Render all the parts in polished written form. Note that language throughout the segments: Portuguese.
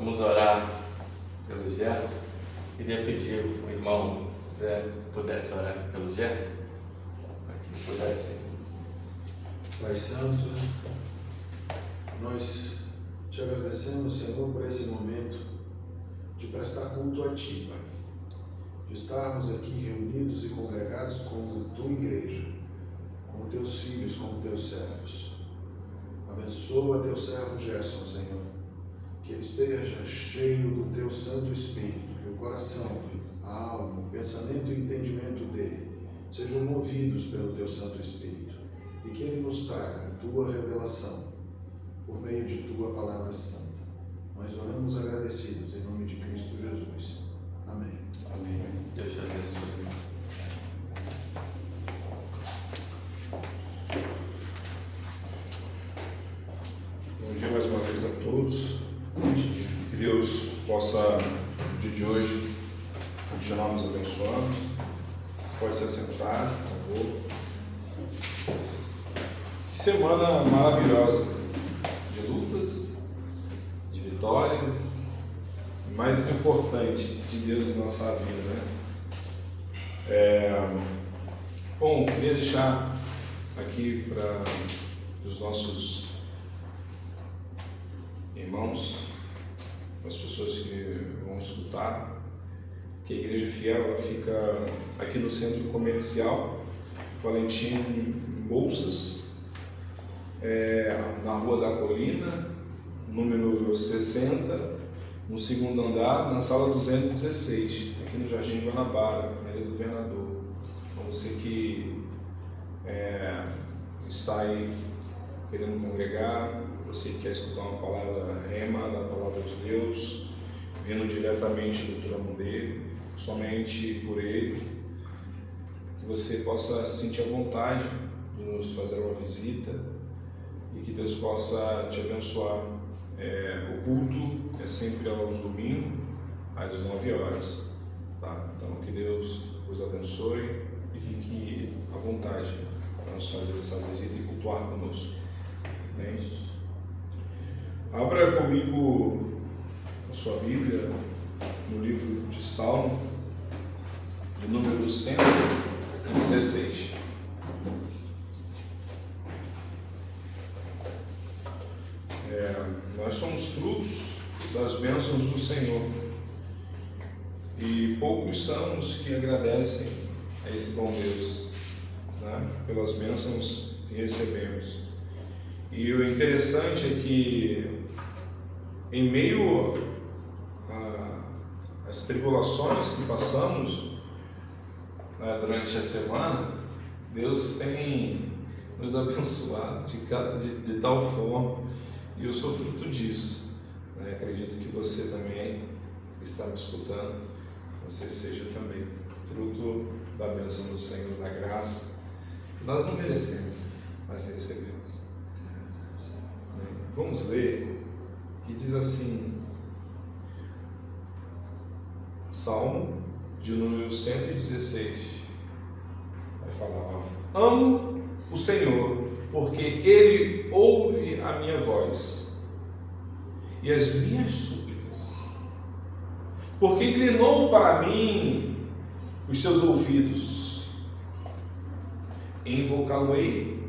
Vamos orar pelo Gerson. Queria pedir o irmão Zé pudesse orar pelo Gerson, para que ele pudesse. Pai Santo, nós te agradecemos, Senhor, por esse momento de prestar culto a Ti, Pai. De estarmos aqui reunidos e congregados como Tua igreja, como Teus filhos, como Teus servos. Abençoa Teu servo Gerson, Senhor, que ele esteja cheio do Teu Santo Espírito, que o coração, a alma, o pensamento e o entendimento dele sejam movidos pelo Teu Santo Espírito e que ele nos traga a Tua revelação por meio de Tua Palavra Santa. Nós oramos agradecidos em nome de Cristo Jesus. Amém. Amém. Deus te abençoe. Bom dia mais uma vez a todos. Que Deus possa, no dia de hoje, continuar nos abençoando. Pode se assentar, por favor. Que semana maravilhosa, de lutas, de vitórias, e mais importante, de Deus em nossa vida, né? Bom, queria deixar aqui para os nossos irmãos, as pessoas que vão escutar, que a Igreja Fiel ela fica aqui no Centro Comercial Valentim Bolsas, na Rua da Colina, número 60, no segundo andar, na sala 216, aqui no Jardim Guanabara, na Ilha do Governador. Então você que está aí querendo congregar, você que quer escutar uma palavra rema da palavra de Deus, vindo diretamente do trono dele, somente por ele, que você possa sentir a vontade de nos fazer uma visita e que Deus possa te abençoar. O culto é sempre aos domingos, às 9 horas. Tá? Então que Deus vos abençoe e fique à vontade para nos fazer essa visita e cultuar conosco. Amém? Abra comigo a sua Bíblia no livro de Salmo, de número 116. Nós somos frutos das bênçãos do Senhor e poucos são os que agradecem a esse bom Deus, né, pelas bênçãos que recebemos. E o interessante é que em meio às tribulações que passamos, né, durante a semana, Deus tem nos abençoado de tal forma, e eu sou fruto disso. Né? Acredito que você também está me escutando, você seja também fruto da bênção do Senhor, da graça que nós não merecemos, mas recebemos. Vamos ler, que diz assim, Salmo de número 116, vai falar: amo o Senhor, porque Ele ouve a minha voz e as minhas súplicas, porque inclinou para mim os seus ouvidos. Invocá-lo-ei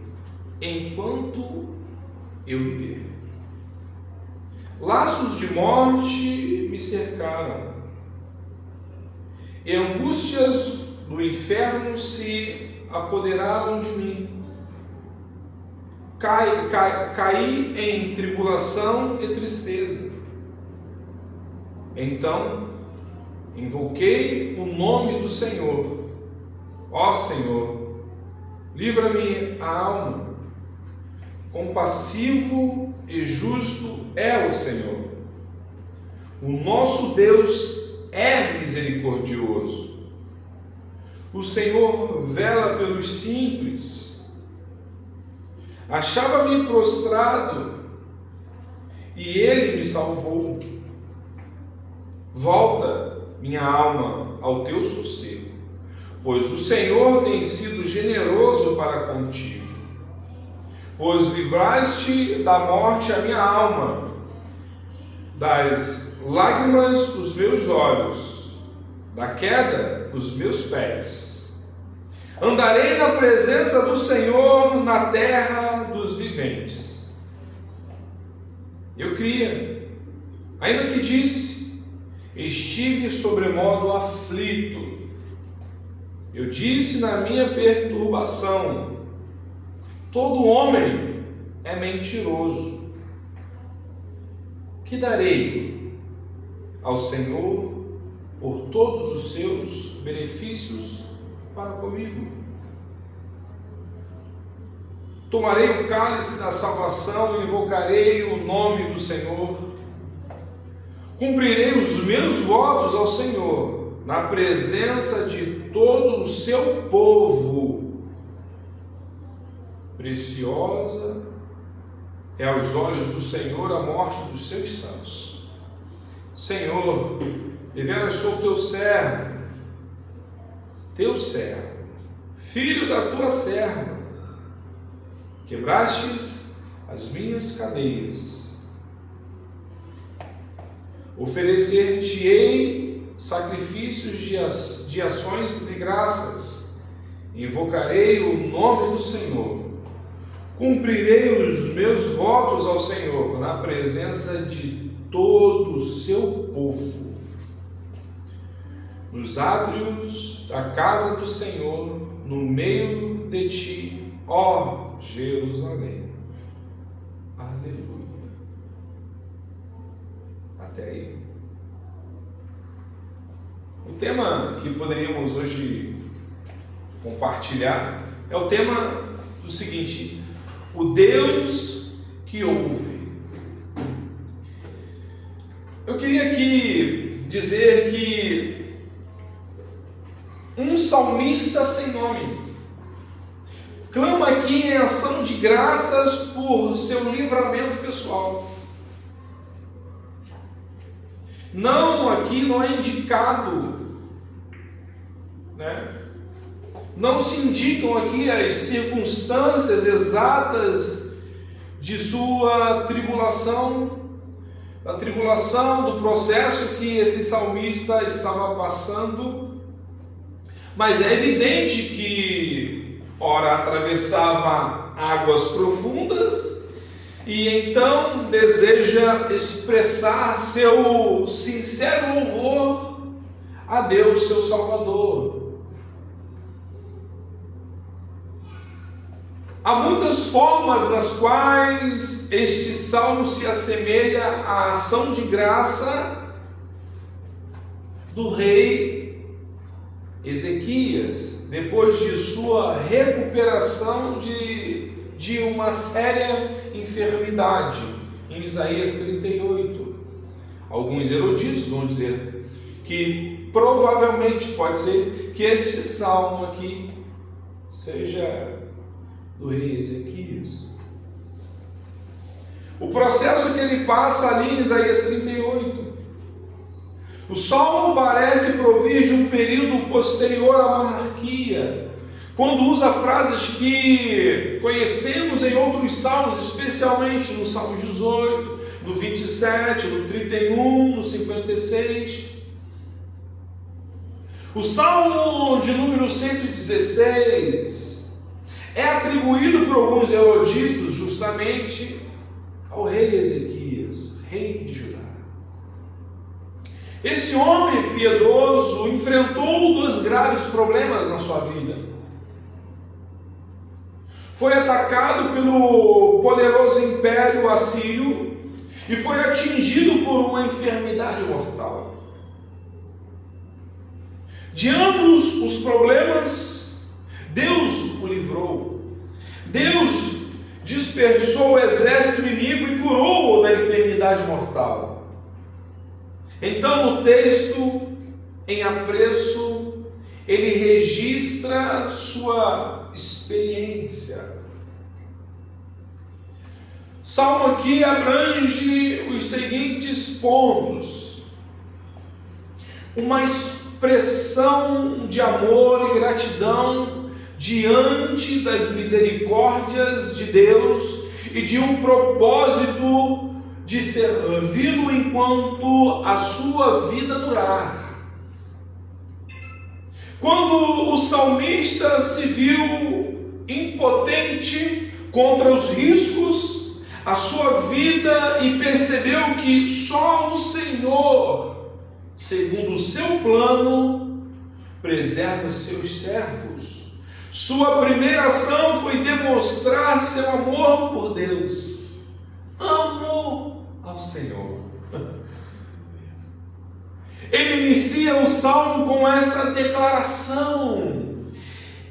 enquanto eu viver. Laços de morte me cercaram, e angústias do inferno se apoderaram de mim. Caí em tribulação e tristeza. Então invoquei o nome do Senhor. Ó Senhor, livra-me a alma. Compassivo e justo é o Senhor. O nosso Deus é misericordioso. O Senhor vela pelos simples. Achava-me prostrado e Ele me salvou. Volta, minha alma, ao teu sossego, pois o Senhor tem sido generoso para contigo. Pois livraste da morte a minha alma, das lágrimas os meus olhos, da queda os meus pés. Andarei na presença do Senhor na terra dos viventes. Eu cria, ainda que disse, estive sobremodo aflito. Eu disse na minha perturbação, todo homem é mentiroso. Que darei ao Senhor por todos os seus benefícios para comigo? Tomarei o cálice da salvação e invocarei o nome do Senhor. Cumprirei os meus votos ao Senhor na presença de todo o seu povo. Preciosa é aos olhos do Senhor a morte dos seus santos. Senhor, deveras sou teu servo, filho da tua serva. Quebrastes as minhas cadeias. Oferecer-te-ei sacrifícios de ações de graças. Invocarei o nome do Senhor. Cumprirei os meus votos ao Senhor na presença de todo o seu povo. Nos átrios da casa do Senhor, no meio de ti, ó Jerusalém. Aleluia. Até aí. O tema que poderíamos hoje compartilhar é o tema do seguinte: o Deus que ouve. Eu queria aqui dizer que um salmista sem nome clama aqui em ação de graças por seu livramento pessoal. Aqui não é indicado, não se indicam aqui as circunstâncias exatas de sua tribulação, da tribulação, do processo que esse salmista estava passando, mas é evidente que ora atravessava águas profundas e então deseja expressar seu sincero louvor a Deus, seu Salvador. Há muitas formas nas quais este salmo se assemelha à ação de graça do rei Ezequias, depois de sua recuperação de uma séria enfermidade, em Isaías 38. Alguns eruditos vão dizer que provavelmente pode ser que este salmo aqui seja do rei Ezequias. O processo que ele passa ali em Isaías 38. O salmo parece provir de um período posterior à monarquia, quando usa frases que conhecemos em outros salmos, especialmente no Salmo 18, no 27, no 31, no 56. O Salmo de número 116 é atribuído por alguns eruditos justamente ao rei Ezequias, rei de Judá. Esse homem piedoso enfrentou dois graves problemas na sua vida. Foi atacado pelo poderoso império assírio e foi atingido por uma enfermidade mortal. De ambos os problemas, Deus o livrou. Deus dispersou o exército inimigo e curou-o da enfermidade mortal. Então, no texto, em apreço, ele registra sua experiência. Salmo aqui abrange os seguintes pontos: uma expressão de amor e gratidão diante das misericórdias de Deus e de um propósito de servi-lo enquanto a sua vida durar. Quando o salmista se viu impotente contra os riscos a sua vida e percebeu que só o Senhor, segundo o seu plano, preserva seus servos, sua primeira ação foi demonstrar seu amor por Deus. Amo ao Senhor. Ele inicia o salmo com esta declaração: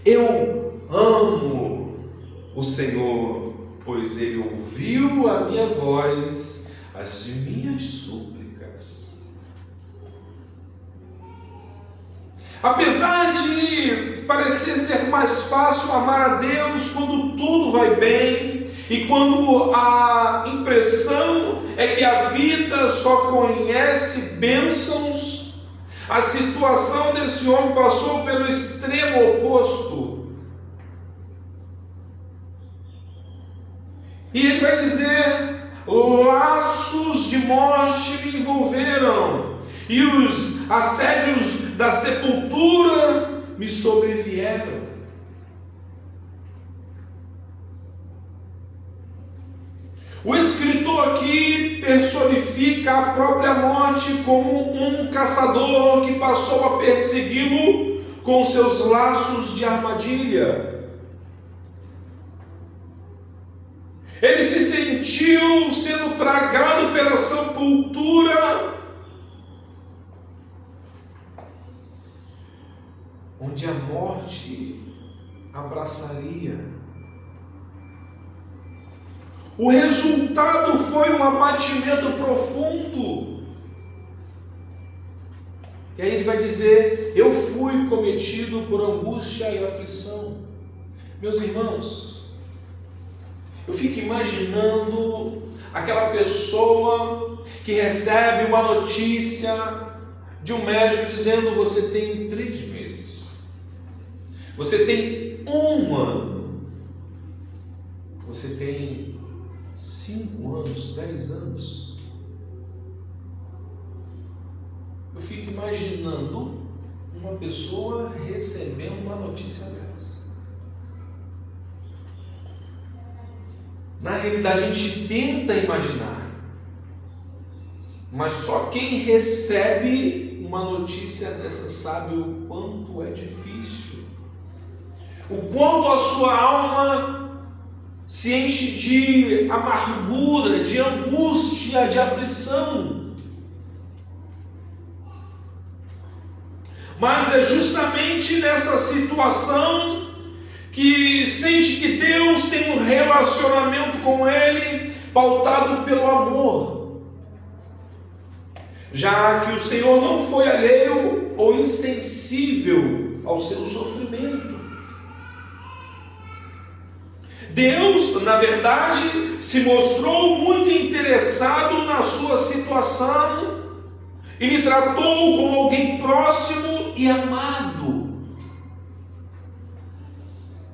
eu amo o Senhor, pois Ele ouviu a minha voz, as minhas súplicas. Apesar de parecer ser mais fácil amar a Deus quando tudo vai bem, e quando a impressão é que a vida só conhece bênçãos, a situação desse homem passou pelo extremo oposto. E ele vai dizer: laços de morte me envolveram, e os assédios da sepultura me sobrevieram. O escritor aqui personifica a própria morte como um caçador que passou a persegui-lo com seus laços de armadilha. Ele se sentiu sendo tragado pela sepultura, onde a morte abraçaria. O resultado foi um abatimento profundo. E aí ele vai dizer: eu fui cometido por angústia e aflição. Meus irmãos, eu fico imaginando aquela pessoa que recebe uma notícia de um médico dizendo: você tem 3 meses, você tem 1 ano, você tem 5 anos, 10 anos. Eu fico imaginando uma pessoa recebendo uma notícia dessa. Na realidade, a gente tenta imaginar, mas só quem recebe uma notícia dessa sabe o quanto é difícil, o quanto a sua alma se enche de amargura, de angústia, de aflição. Mas é justamente nessa situação que sente que Deus tem um relacionamento com Ele pautado pelo amor, já que o Senhor não foi alheio ou insensível ao seu sofrimento. Deus, na verdade, se mostrou muito interessado na sua situação e lhe tratou como alguém próximo e amado.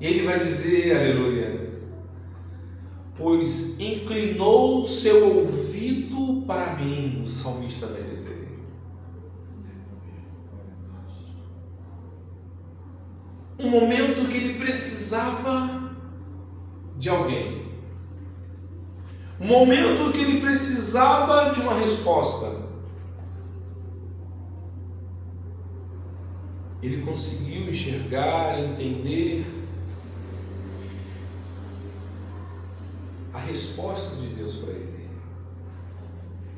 E ele vai dizer, aleluia, pois inclinou seu ouvido para mim, o salmista vai dizer. Um momento que ele precisava de alguém, um momento que ele precisava de uma resposta. Ele conseguiu enxergar, entender a resposta de Deus para ele,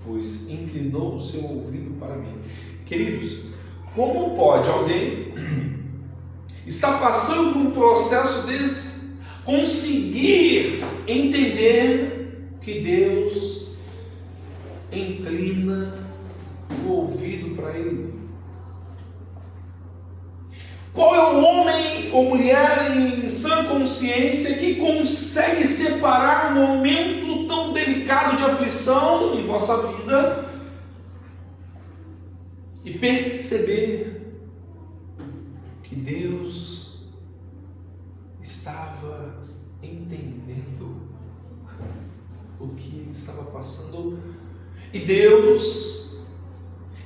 pois inclinou o seu ouvido para mim. Queridos, como pode alguém estar passando por um processo desse conseguir entender que Deus inclina o ouvido para ele? Qual é o homem ou mulher em sã consciência que consegue separar um momento tão delicado de aflição em vossa vida e perceber que Deus estava entendendo o que ele estava passando E Deus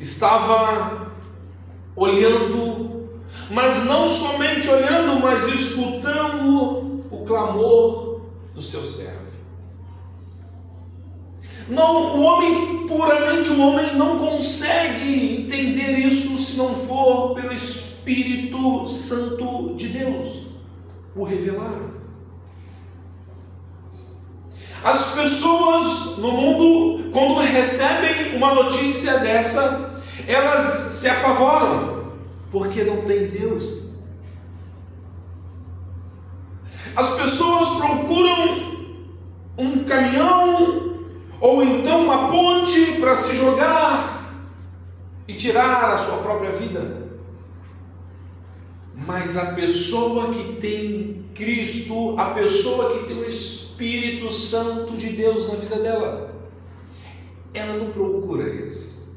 estava olhando, mas não somente olhando, mas escutando o clamor do seu servo. Não, puramente o homem não consegue entender isso se não for pelo Espírito Santo de Deus o revelar. As pessoas no mundo, quando recebem uma notícia dessa, elas se apavoram, porque não tem Deus. As pessoas procuram um caminhão, ou então uma ponte para se jogar e tirar a sua própria vida. Mas a pessoa que tem Cristo, a pessoa que tem o Espírito Santo de Deus na vida dela, ela não procura isso.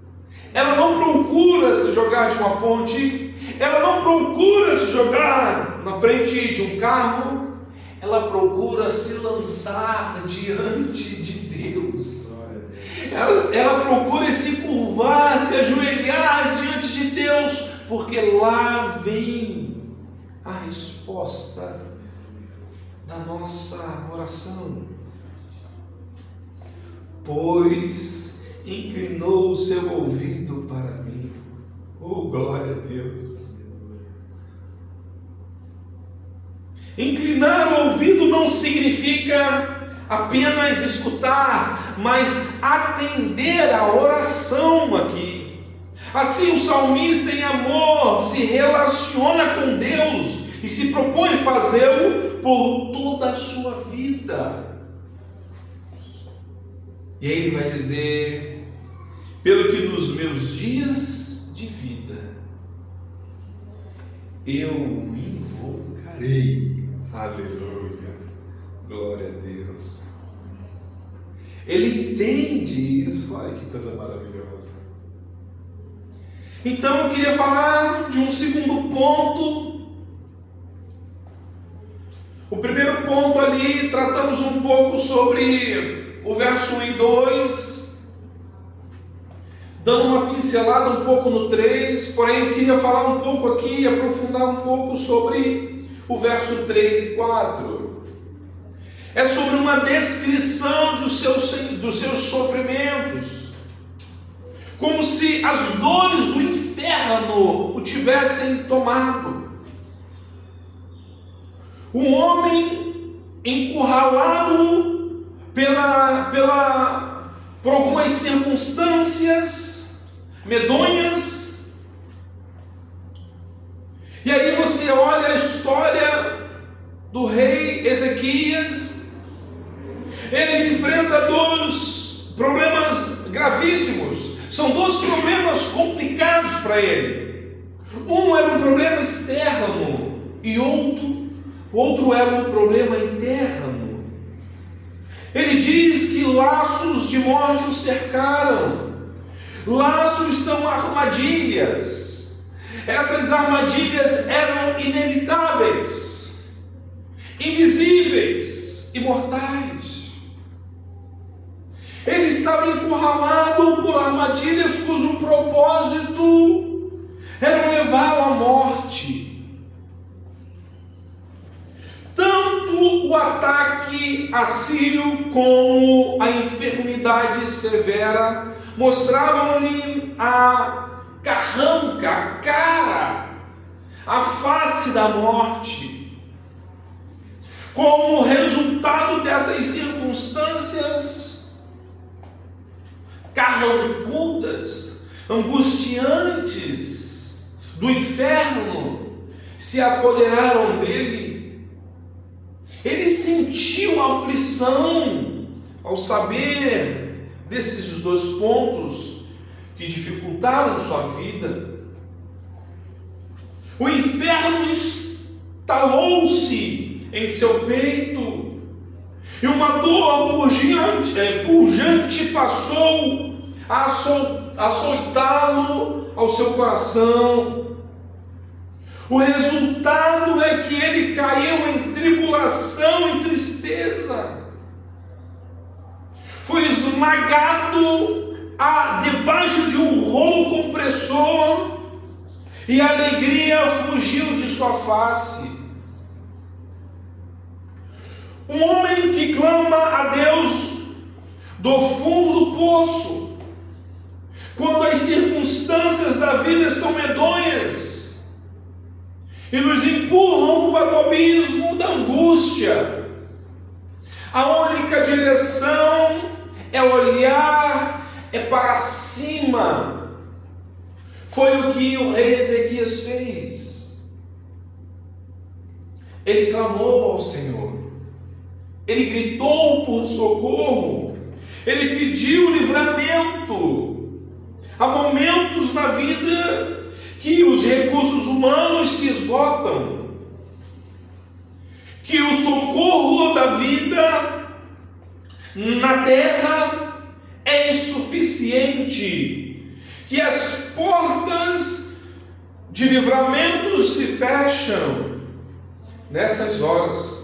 Ela não procura se jogar de uma ponte, ela não procura se jogar na frente de um carro, ela procura se lançar diante de Deus. Ela procura se curvar, se ajoelhar diante de Deus, porque lá vem a resposta da nossa oração. Pois inclinou o seu ouvido para mim. Oh, glória a Deus! Inclinar o ouvido não significa apenas escutar, mas atender a oração aqui. Assim o salmista em amor se relaciona com Deus e se propõe fazê-lo por toda a sua vida. E aí ele vai dizer: pelo que nos meus dias de vida eu invocarei. Aleluia, glória a Deus. Ele entende isso. Olha que coisa maravilhosa. Então eu queria falar de um segundo ponto. O primeiro ponto ali, tratamos um pouco sobre o verso 1 e 2, dando uma pincelada um pouco no 3, porém eu queria falar um pouco aqui, aprofundar um pouco sobre o verso 3 e 4. É sobre uma descrição dos seus sofrimentos, como se as dores do inferno o tivessem tomado. Um homem encurralado por algumas circunstâncias medonhas. E aí você olha a história do rei Ezequias. Ele enfrenta dois problemas gravíssimos. São dois problemas complicados para ele. Um era um problema externo e outro era um problema interno. Ele diz que laços de morte o cercaram. Laços são armadilhas. Essas armadilhas eram inevitáveis, invisíveis e mortais. Ele estava encurralado por armadilhas cujo propósito era levá-lo à morte. Tanto o ataque assírio como a enfermidade severa mostravam-lhe a carranca, a cara, a face da morte. Como resultado dessas circunstâncias carrancudas, angustiantes do inferno se apoderaram dele. Ele sentiu aflição ao saber desses dois pontos que dificultaram sua vida. O inferno instalou-se em seu peito e uma dor pujante passou a açoitá-lo ao seu coração. O resultado é que ele caiu em tribulação e tristeza. Foi esmagado debaixo de um rolo compressor, e a alegria fugiu de sua face. Um homem que clama a Deus do fundo do poço, quando as circunstâncias da vida são medonhas e nos empurram para o abismo da angústia, a única direção é olhar para cima. Foi o que o rei Ezequias fez. Ele clamou ao Senhor, ele gritou por socorro, ele pediu livramento. Há momentos na vida que os recursos humanos se esgotam, que o socorro da vida na terra é insuficiente, que as portas de livramento se fecham. Nessas horas,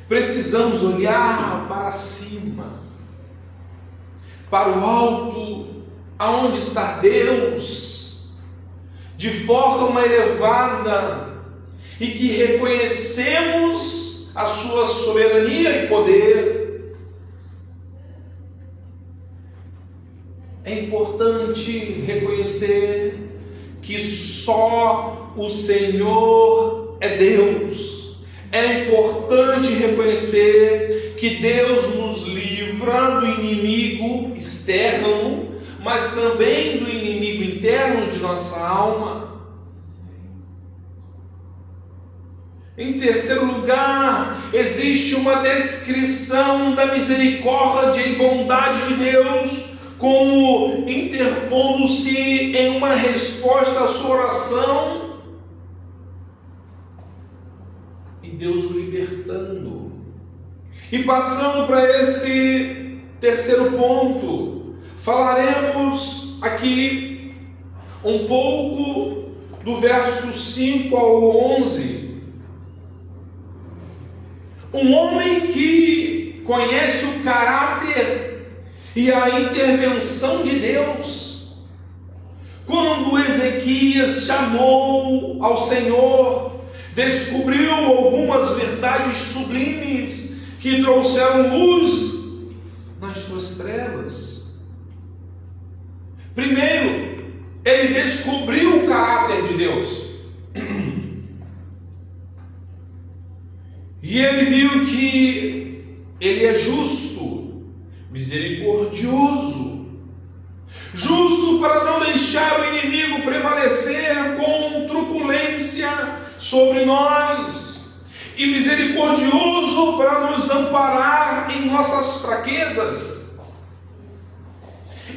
precisamos olhar para cima, para o alto, aonde está Deus, de forma elevada, e que reconhecemos a sua soberania e poder. É importante reconhecer que só o Senhor é Deus. É importante reconhecer que Deus nos livra do inimigo externo, mas também do inimigo interno de nossa alma. Em terceiro lugar, existe uma descrição da misericórdia e bondade de Deus, como interpondo-se em uma resposta à sua oração, e Deus o libertando. E passando para esse terceiro ponto, falaremos aqui um pouco do verso 5 ao 11. Um homem que conhece o caráter e a intervenção de Deus. Quando Ezequias chamou ao Senhor, descobriu algumas verdades sublimes que trouxeram luz nas suas trevas. Primeiro, ele descobriu o caráter de Deus. E ele viu que ele é justo, misericordioso, justo para não deixar o inimigo prevalecer com truculência sobre nós, e misericordioso para nos amparar em nossas fraquezas.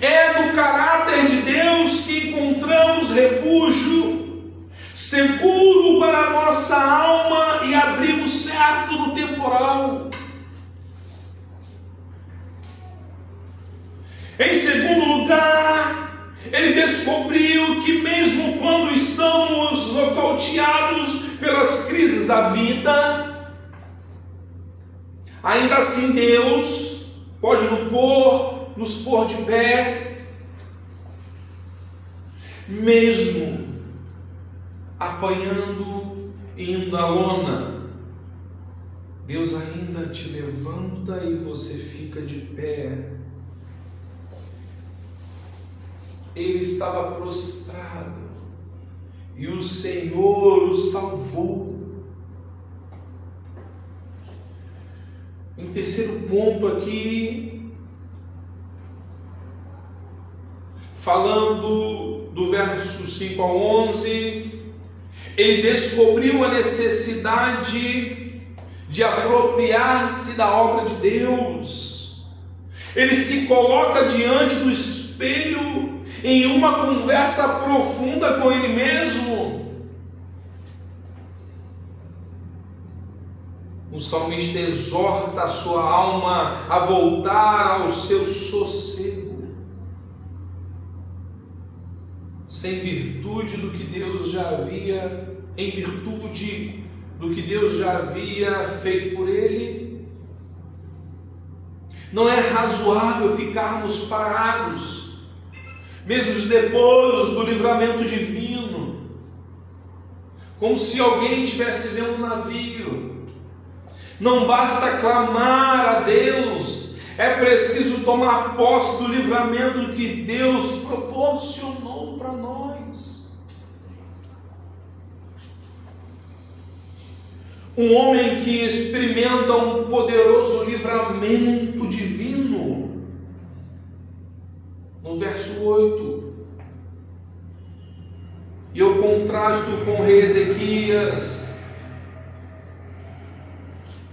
É no caráter de Deus que encontramos refúgio seguro para a nossa alma e abrigo certo no temporal. Em segundo lugar, ele descobriu que mesmo quando estamos nocauteados pelas crises da vida, ainda assim Deus pode nos pôr de pé, mesmo apanhando e indo à lona. Deus ainda te levanta e você fica de pé. Ele estava prostrado e o Senhor o salvou. Em terceiro ponto aqui, falando do verso 5 ao 11, ele descobriu a necessidade de apropriar-se da obra de Deus. Ele se coloca diante do espelho em uma conversa profunda com ele mesmo. O salmista exorta a sua alma a voltar ao seu sossego, sem virtude do que Deus já havia, em virtude do que Deus já havia feito por ele. Não é razoável ficarmos parados, mesmo depois do livramento divino, como se alguém estivesse vendo um navio. Não basta clamar a Deus, é preciso tomar posse do livramento que Deus proporcionou para nós. Um homem que experimenta um poderoso livramento divino, no verso 8, e eu contrasto com o rei Ezequias,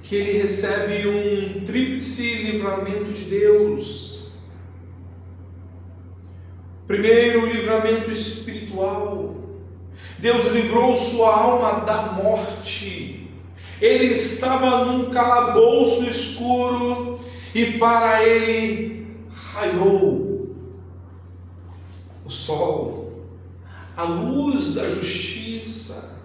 que ele recebe um tríplice livramento de Deus. Primeiro, o livramento espiritual. Deus livrou sua alma da morte. Ele estava num calabouço escuro e para ele raiou o sol, a luz da justiça.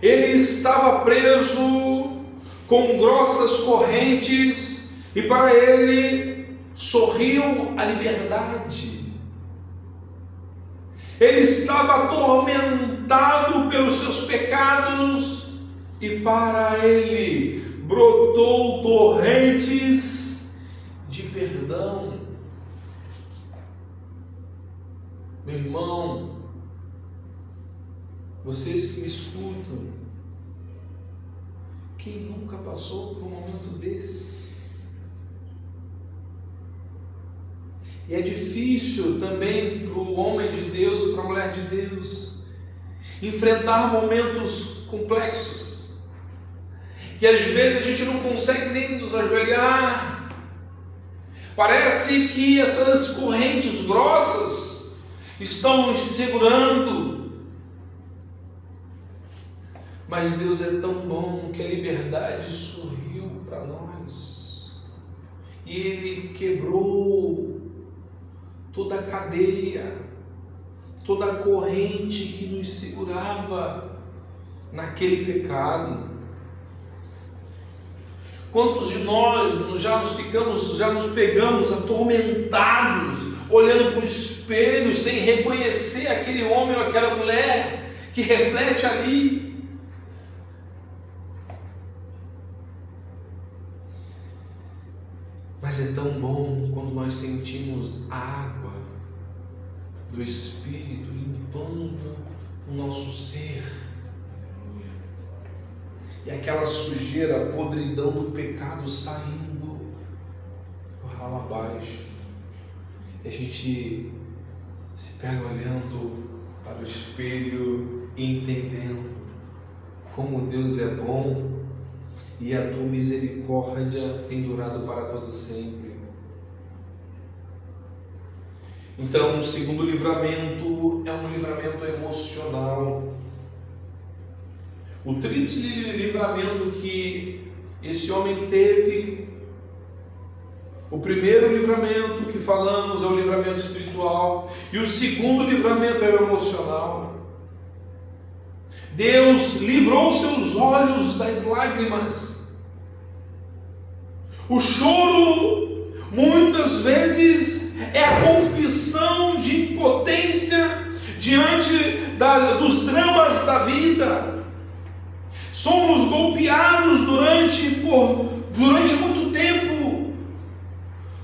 Ele estava preso com grossas correntes e para ele sorriu a liberdade. Ele estava atormentado pelos seus pecados e para ele brotou torrentes de perdão. Meu irmão, vocês que me escutam, quem nunca passou por um momento desse? E é difícil também para o homem de Deus, para a mulher de Deus, enfrentar momentos complexos, que às vezes a gente não consegue nem nos ajoelhar. Parece que essas correntes grossas estão nos segurando. Mas Deus é tão bom que a liberdade sorriu para nós. E Ele quebrou toda a cadeia, toda a corrente que nos segurava naquele pecado. Quantos de nós já nos pegamos atormentados, olhando para o espelho, sem reconhecer aquele homem ou aquela mulher que reflete ali? Mas é tão bom quando nós sentimos a água do Espírito limpando o nosso ser. E aquela sujeira, a podridão do pecado saindo por ralo abaixo. E a gente se pega olhando para o espelho e entendendo como Deus é bom e a tua misericórdia tem durado para todo sempre. Então, o segundo livramento é um livramento emocional. O tríplice livramento que esse homem teve, o primeiro livramento que falamos é o livramento espiritual, e o segundo livramento é o emocional. Deus livrou seus olhos das lágrimas. O choro, muitas vezes, é a confissão de impotência diante dos dramas da vida. Somos golpeados durante muito tempo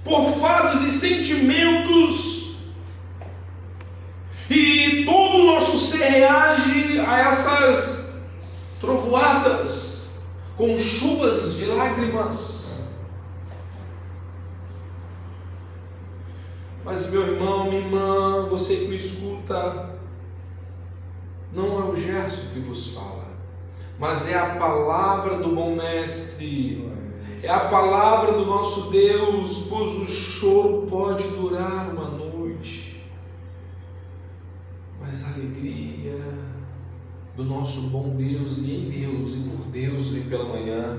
por fatos e sentimentos, e todo o nosso ser reage a essas trovoadas com chuvas de lágrimas. Mas, meu irmão, minha irmã, você que me escuta, não é o Gerson que vos fala, mas é a palavra do bom mestre, é a palavra do nosso Deus, pois o choro pode durar uma noite, mas a alegria do nosso bom Deus e em Deus e por Deus vem pela manhã.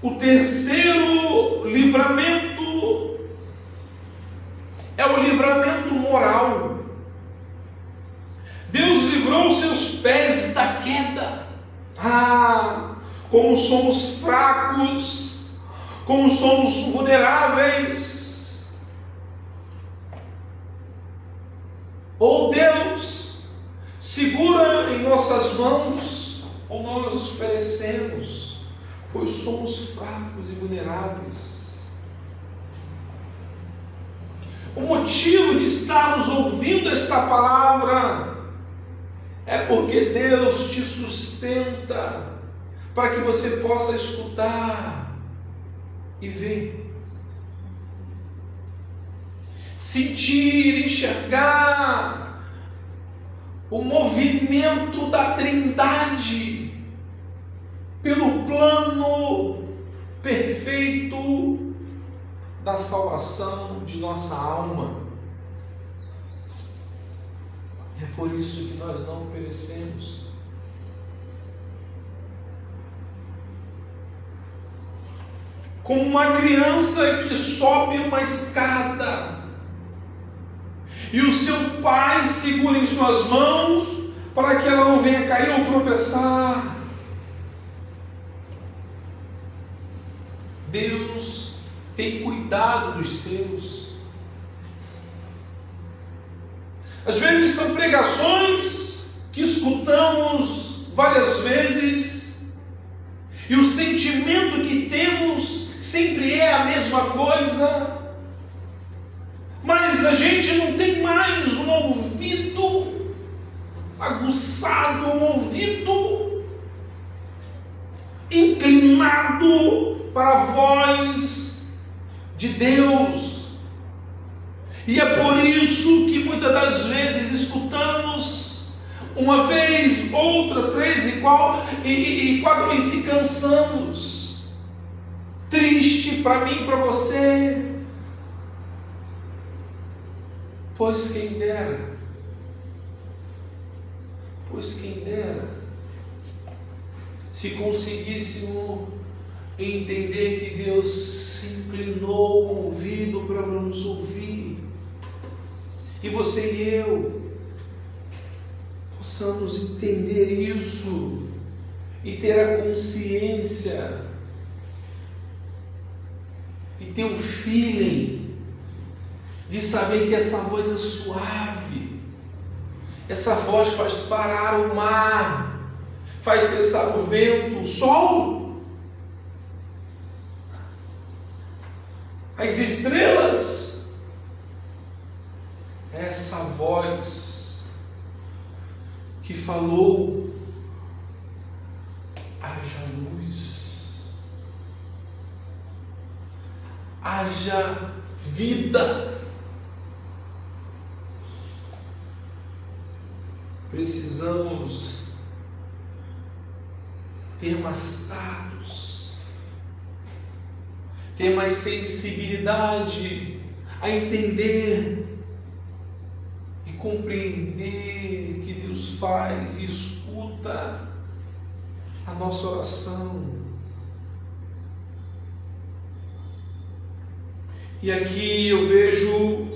O terceiro livramento é o livramento moral. Deus livrou seus pés da queda. Ah, como somos fracos, como somos vulneráveis. Ou Deus segura em nossas mãos, ou nós perecemos, pois somos fracos e vulneráveis. O motivo de estarmos ouvindo esta palavra é porque Deus te sustenta para que você possa escutar e ver, sentir, enxergar o movimento da Trindade pelo plano perfeito da salvação de nossa alma. É por isso que nós não perecemos. Como uma criança que sobe uma escada e o seu pai segura em suas mãos para que ela não venha cair ou tropeçar. Deus tem cuidado dos seus. Às vezes são pregações que escutamos várias vezes e o sentimento que temos sempre é a mesma coisa, mas a gente não tem mais um ouvido aguçado, um ouvido inclinado para a voz de Deus. E é por isso que muitas das vezes escutamos uma vez, outra, três e quatro vezes se cansamos. Triste para mim e para você, pois quem dera, se conseguíssemos entender que Deus se inclinou o ouvido para nos ouvir, e você e eu possamos entender isso e ter a consciência e ter o feeling de saber que essa voz é suave, essa voz faz parar o mar, faz cessar o vento, o sol, as estrelas. Essa voz que falou: haja luz, haja vida. Precisamos ter mais tatos, ter mais sensibilidade a entender e compreender que Deus faz e escuta a nossa oração. E aqui eu vejo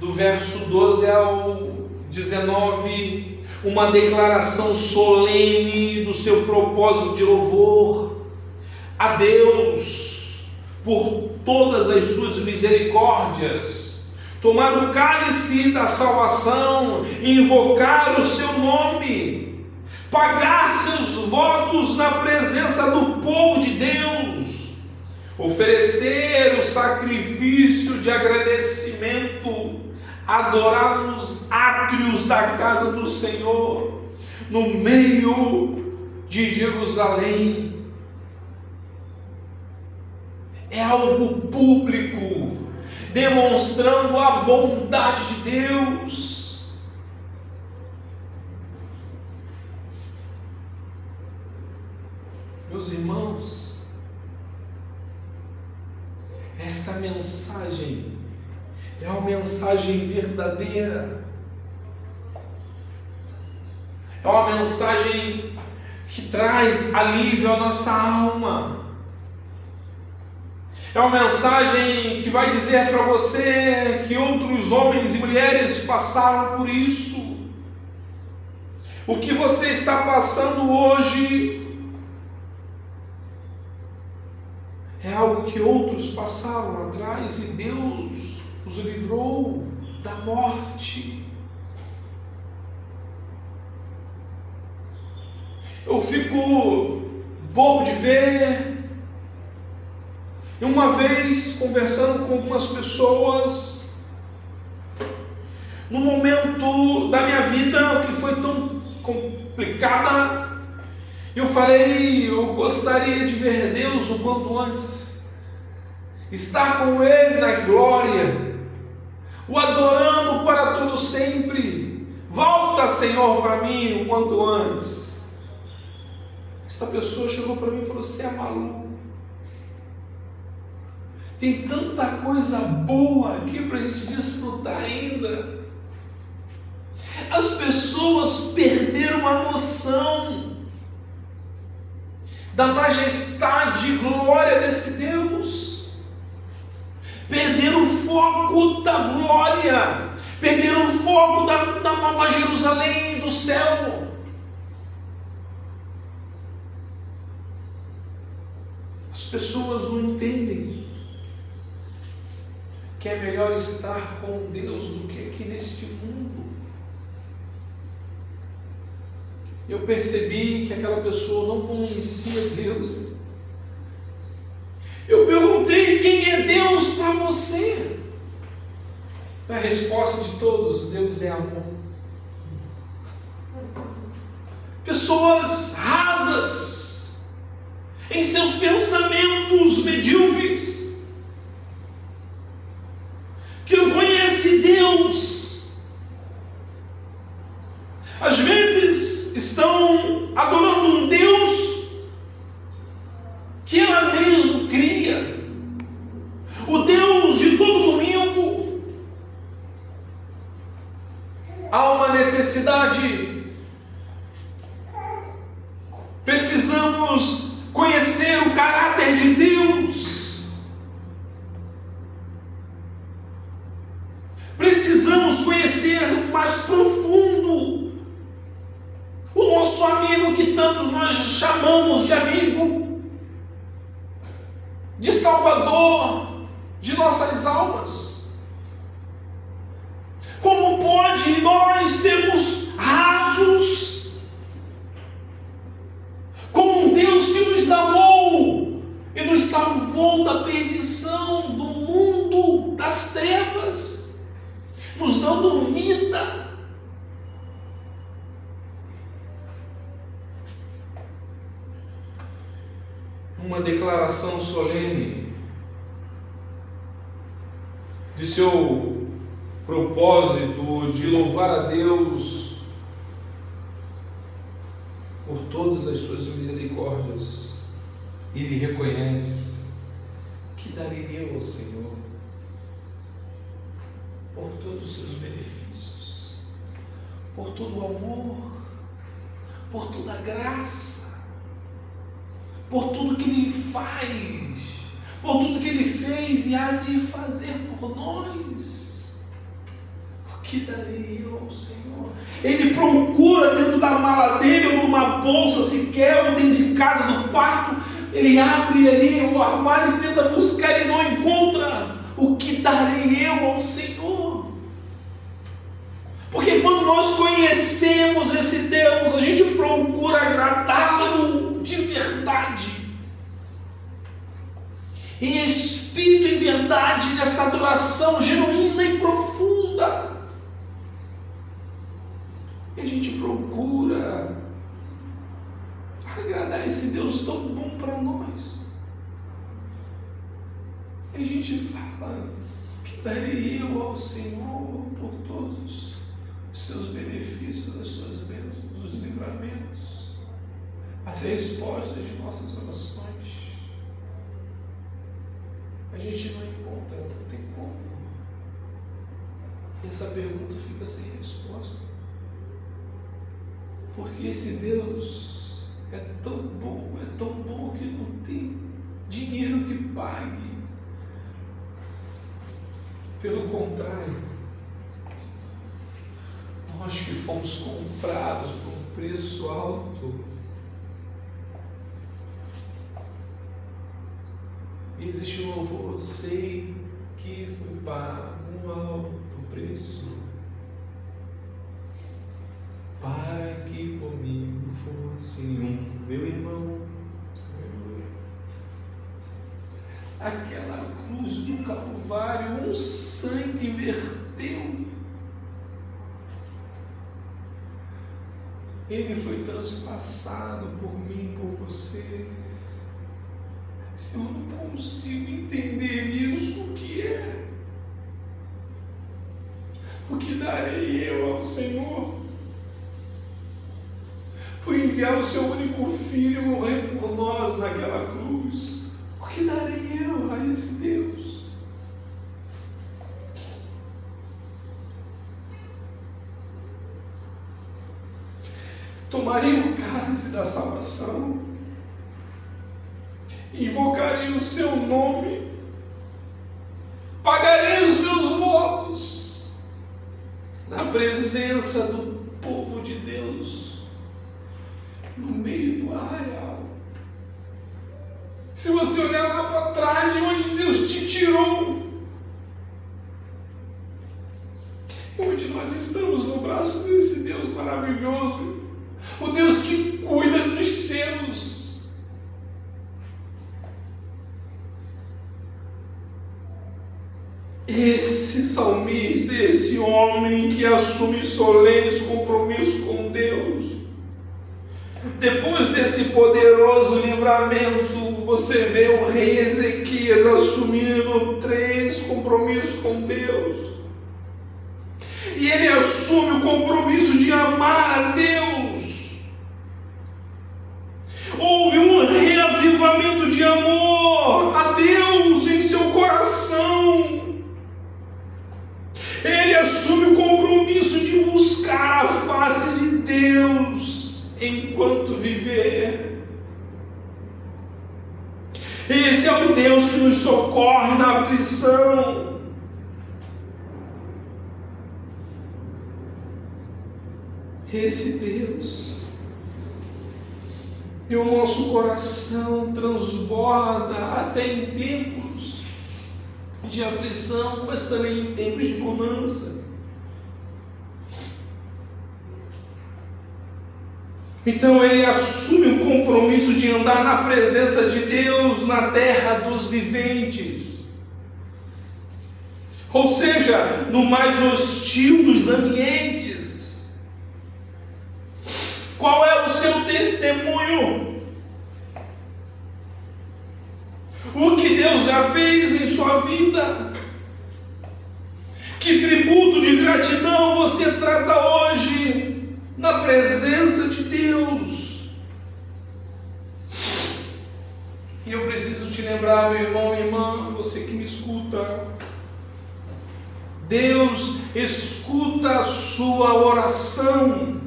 do verso 12 ao 19 uma declaração solene do seu propósito de louvor a Deus por todas as suas misericórdias, tomar o cálice da salvação, invocar o seu nome, pagar seus votos na presença do povo de Deus, oferecer o sacrifício de agradecimento, adorar nos átrios da casa do Senhor, no meio de Jerusalém. É algo público, demonstrando a bondade de Deus. Meus irmãos, esta mensagem é uma mensagem verdadeira, é uma mensagem que traz alívio à nossa alma, é uma mensagem que vai dizer para você que outros homens e mulheres passaram por isso, O que você está passando hoje é algo que outros passaram lá atrás e Deus os livrou da morte. Eu fico bobo de ver. E uma vez, conversando com algumas pessoas, no momento da minha vida que foi tão complicada, eu falei, eu gostaria de ver Deus o quanto antes, estar com Ele na glória, o adorando para todo sempre. Volta, Senhor, para mim o quanto antes. Esta pessoa chegou para mim e falou, você é maluco? Tem tanta coisa boa aqui para a gente desfrutar ainda. As pessoas perderam a noção da majestade e glória desse Deus. Perderam o foco da glória. Perderam o foco da Nova Jerusalém, do céu. As pessoas não entendem que é melhor estar com Deus do que aqui neste mundo. Eu percebi que aquela pessoa não conhecia Deus. Eu perguntei, quem é Deus para você? A resposta de todos, Deus é amor. Pessoas rasas, em seus pensamentos medíocres, que não conhece Deus, às vezes estão adorando um Deus que ela mesma cria, o Deus de todo domingo. Há uma necessidade, precisamos conhecer o caráter de Deus, precisamos conhecer mais profundo o nosso amigo que tantos nós chamamos de amigo, de Salvador de nossas almas. Como pode nós sermos rasos com um Deus que nos amou e nos salvou da perdição, do mundo das trevas, nos dando vida? Uma declaração solene de seu propósito de louvar a Deus por todas as suas misericórdias. Ele reconhece que daria eu ao Senhor por todos os seus benefícios, por todo o amor, por toda a graça, por tudo que Ele faz, por tudo que Ele fez e há de fazer por nós. O que darei eu ao Senhor? Ele procura dentro da mala dele, ou numa bolsa sequer, ou dentro de casa, no quarto, ele abre ali o armário e tenta buscar e não encontra. O que darei eu ao Senhor? Porque quando nós conhecemos esse Deus, a gente procura agradá-lo de verdade, em espírito e em verdade, nessa adoração genuína e profunda. E a gente procura agradar esse Deus tão bom para nós. E a gente fala, que darei eu ao Senhor por todos os seus benefícios, as suas bênçãos, os livramentos, as respostas de nossas orações. A gente não encontra, não tem como. E essa pergunta fica sem resposta. Porque esse Deus é tão bom que não tem dinheiro que pague. Pelo contrário, Nós que fomos comprados por um preço alto. E existe um louvor, sei que foi pago um alto preço, para que comigo fosse meu irmão. Aquela cruz do Calvário, um sangue verteu. Ele foi transpassado por mim, por você. Se eu não consigo entender isso, o que é? O que darei eu ao Senhor por enviar o seu único filho morrer por nós naquela cruz? O que darei eu a esse Deus? Tomarei o cálice da salvação, invocarei o seu nome, pagarei os meus votos na presença do povo de Deus, no meio do arraial. Se você olhar lá para trás de onde Deus te tirou, onde nós estamos no braço desse Deus maravilhoso, o Deus que cuida dos seus. Esse salmista, esse homem que assume solenes compromissos com Deus, depois desse poderoso livramento, você vê o rei Ezequias assumindo 3 compromissos com Deus. E ele assume o compromisso de amar a Deus. Houve um reavivamento de amor a Deus em seu coração. Ele assume o compromisso de buscar a face de Deus enquanto viver. Esse é o Deus que nos socorre na aflição. Esse Deus, e o nosso coração transborda até em tempos de aflição, mas também em tempos de bonança. Então ele assume o compromisso de andar na presença de Deus na terra dos viventes, ou seja, no mais hostil dos ambientes. Qual é o seu testemunho? O que Deus já fez em sua vida? Que tributo de gratidão você trata hoje na presença de Deus? E eu preciso te lembrar, meu irmão, minha irmã, você que me escuta, Deus escuta a sua oração.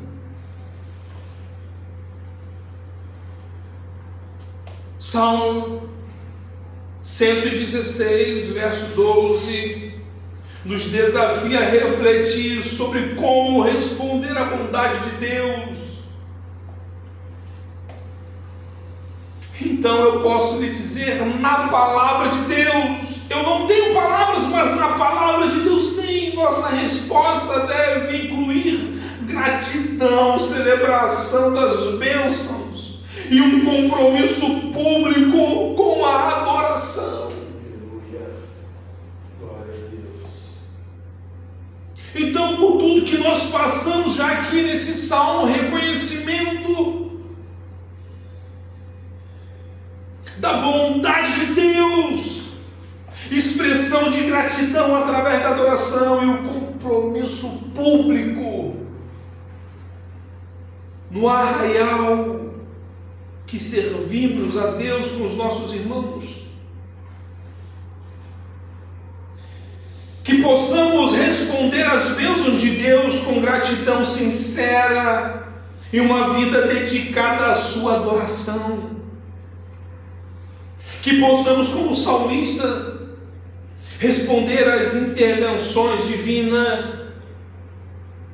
Salmo 116, verso 12, nos desafia a refletir sobre como responder à bondade de Deus. Então eu posso lhe dizer, na palavra de Deus, eu não tenho palavras, mas na palavra de Deus tem. Nossa resposta deve incluir gratidão, celebração das bênçãos e um compromisso público com a adoração. Aleluia. Glória a Deus. Então, por tudo que nós passamos já aqui nesse salmo, reconhecimento da bondade de Deus, expressão de gratidão através da adoração e o compromisso público no arraial que servimos a Deus com os nossos irmãos. Que possamos responder às bênçãos de Deus com gratidão sincera e uma vida dedicada à sua adoração. Que possamos, como salmista, responder às intervenções divinas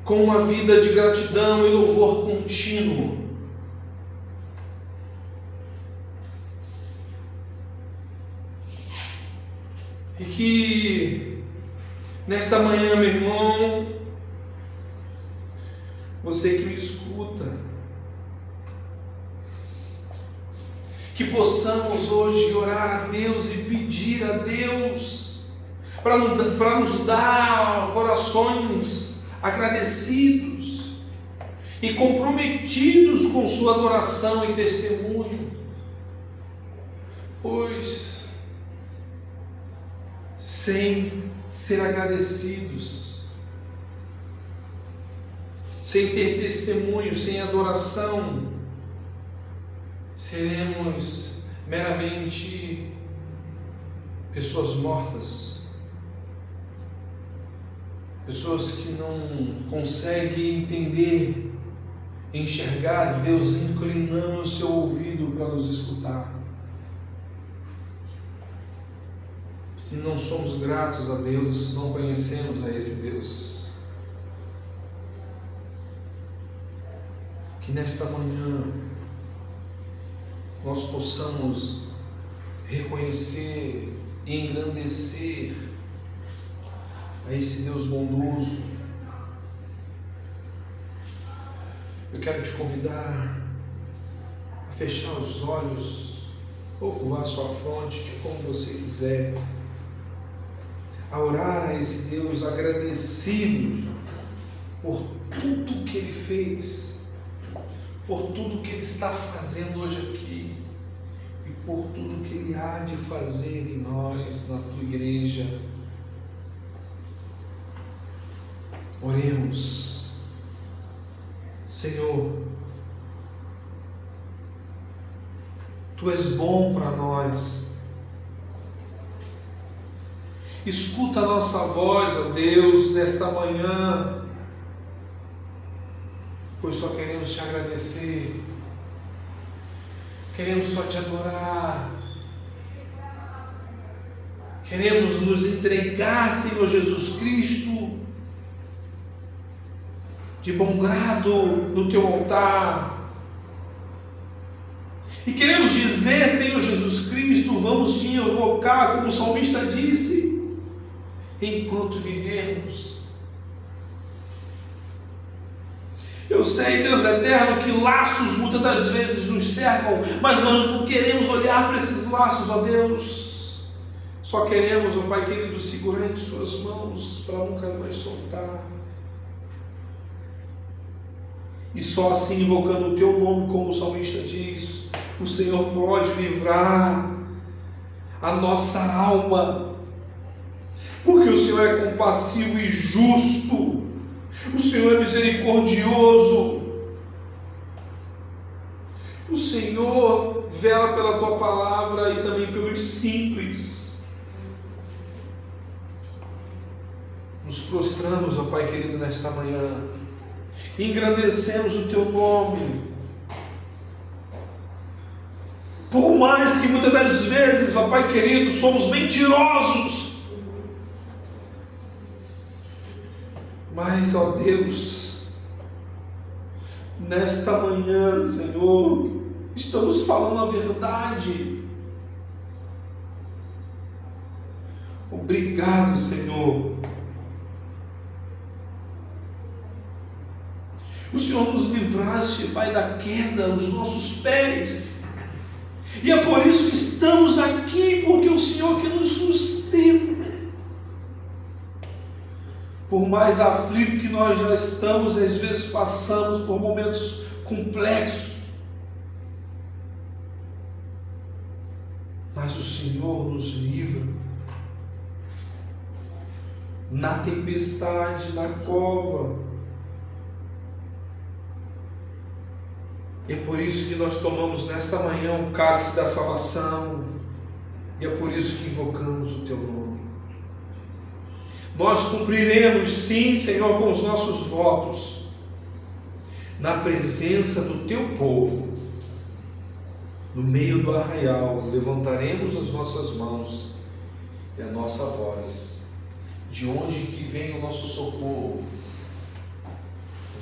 com uma vida de gratidão e louvor contínuo. E que nesta manhã, meu irmão, você que me escuta, que possamos hoje orar a Deus e pedir a Deus para nos dar corações agradecidos e comprometidos com sua adoração e testemunho, pois sem ser agradecidos, sem ter testemunho, sem adoração, seremos meramente pessoas mortas, pessoas que não conseguem entender, enxergar Deus inclinando o seu ouvido para nos escutar. Se não somos gratos a Deus, não conhecemos a esse Deus. Que nesta manhã nós possamos reconhecer e engrandecer a esse Deus bondoso. Eu quero te convidar a fechar os olhos ou curvar sua fronte de como você quiser, a orar a esse Deus agradecido por tudo que Ele fez, por tudo que Ele está fazendo hoje aqui e por tudo que Ele há de fazer em nós, na tua igreja. Oremos. Senhor, Tu és bom para nós. Escuta a nossa voz, ó Deus, nesta manhã, pois só queremos te agradecer, queremos só te adorar, queremos nos entregar, Senhor Jesus Cristo, de bom grado no teu altar, e queremos dizer, Senhor Jesus Cristo, vamos te invocar, como o salmista disse, enquanto vivermos. Eu sei, Deus eterno, que laços muitas das vezes nos cercam, mas nós não queremos olhar para esses laços, ó Deus. Só queremos, ó Pai querido, segurar em suas mãos para nunca mais soltar. E só assim, invocando o teu nome, como o salmista diz, o Senhor pode livrar a nossa alma, porque o Senhor é compassivo e justo, o Senhor é misericordioso, o Senhor vela pela tua palavra e também pelos simples. Nos prostramos, ó Pai querido, nesta manhã, engrandecemos o teu nome, por mais que muitas das vezes, ó Pai querido, somos mentirosos, mas, ó Deus, nesta manhã, Senhor, estamos falando a verdade. Obrigado, Senhor. O Senhor nos livraste, Pai, da queda, os nossos pés. E é por isso que estamos aqui, porque o Senhor que nos sustenta. Por mais aflito que nós já estamos, às vezes passamos por momentos complexos, mas o Senhor nos livra na tempestade, na cova. E é por isso que nós tomamos nesta manhã o cálice da salvação, e é por isso que invocamos o teu nome. Nós cumpriremos, sim, Senhor, com os nossos votos, na presença do teu povo, no meio do arraial, levantaremos as nossas mãos e a nossa voz, de onde que vem o nosso socorro,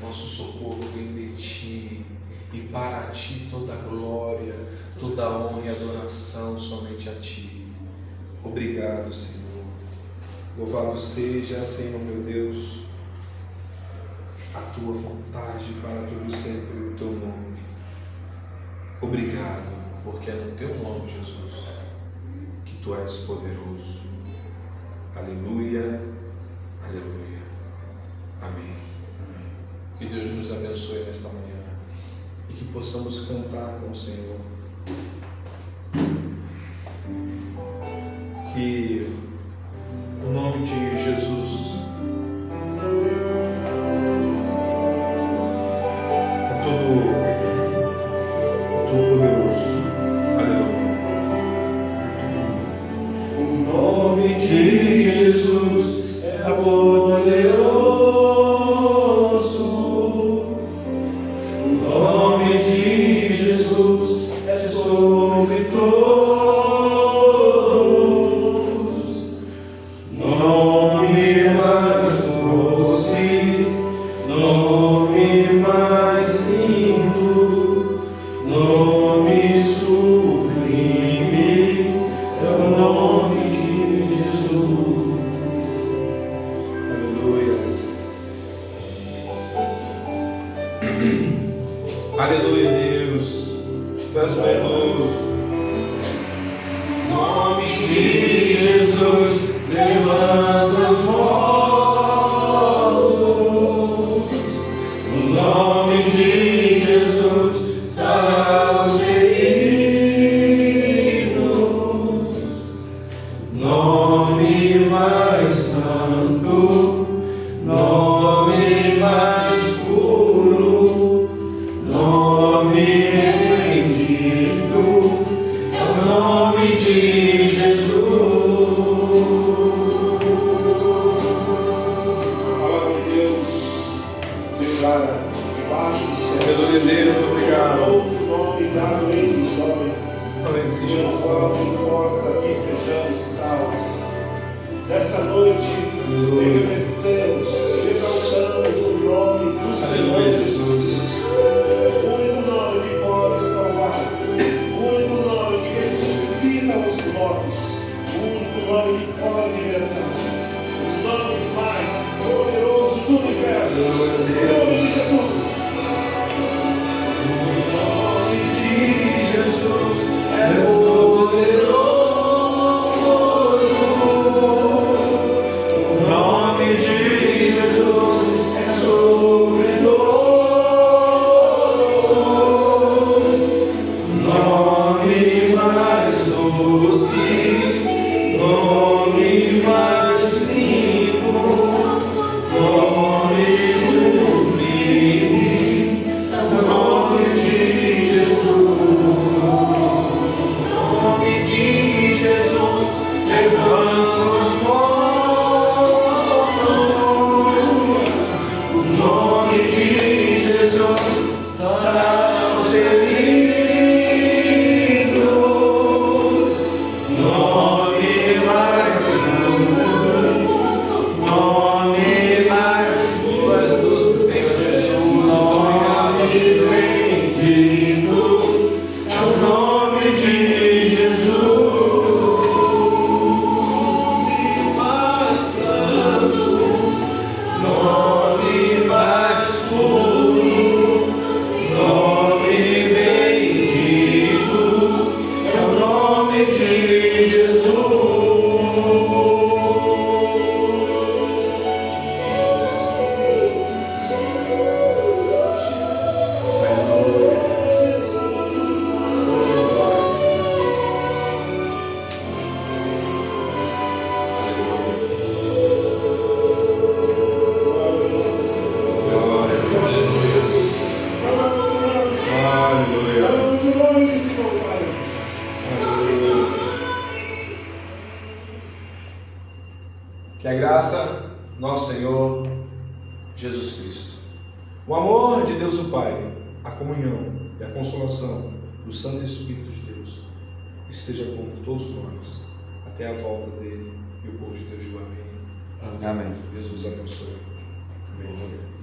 Nosso socorro vem de Ti, e para Ti toda a glória, toda a honra e adoração somente a Ti. Obrigado, Senhor. Louvado seja, Senhor meu Deus, a Tua vontade para todo sempre o Teu nome. Obrigado, porque é no Teu nome, Jesus, que Tu és poderoso. Aleluia, aleluia. Amém. Que Deus nos abençoe nesta manhã e que possamos cantar com o Senhor. Que o nome de Jesus é todo poderoso. Aleluia. O nome de Jesus é poderoso. O nome de Jesus é sobre todos. Nome mais doce, nome mais lindo, nome sublime, é o nome de Jesus. Aleluia. Aleluia, Deus. Tu és poderoso. Nome de Jesus, levanta os mortos. O nome de Jesus, sara os feridos. Nome mais santo, nome mais puro, nome bendito, é o nome de Jesus. A palavra de Deus declara debaixo do céu. Aleluia, Deus. Obrigado. Outro nome dado entre os homens, Não existe pelo qual importa que sejamos salvos. Nesta noite, agradecemos, exaltamos o nome do Senhor Aleluia, Jesus. O único nome que pode salvar, o único nome que ressuscita os mortos, o único nome que pode libertar, o nome mais poderoso do universo, o nome de Jesus. O nome de Jesus é poderoso. O nome de Jesus é sobre todos. Nome mais doce, nome mais limpo, nome sublime, é o nome de Jesus. O nome de Jesus levanta os mortos. O nome de Jesus sara os feridos. Nome mais puro, nome mais Tu és doce, Senhor Jesus. nome bendito, é o nome de Jesus. Mais santo, nome mais puro, nome bendito, é o nome de Jesus. Glória, glória a Jesus. Aleluia. O nome desse Pai. Que a graça, nosso Senhor Jesus Cristo, o amor de Deus o Pai, a comunhão e a consolação do Santo Espírito de Deus esteja com todos nós até a volta dele, e o povo de Deus diga amém. Amém. Deus nos abençoe. Amém.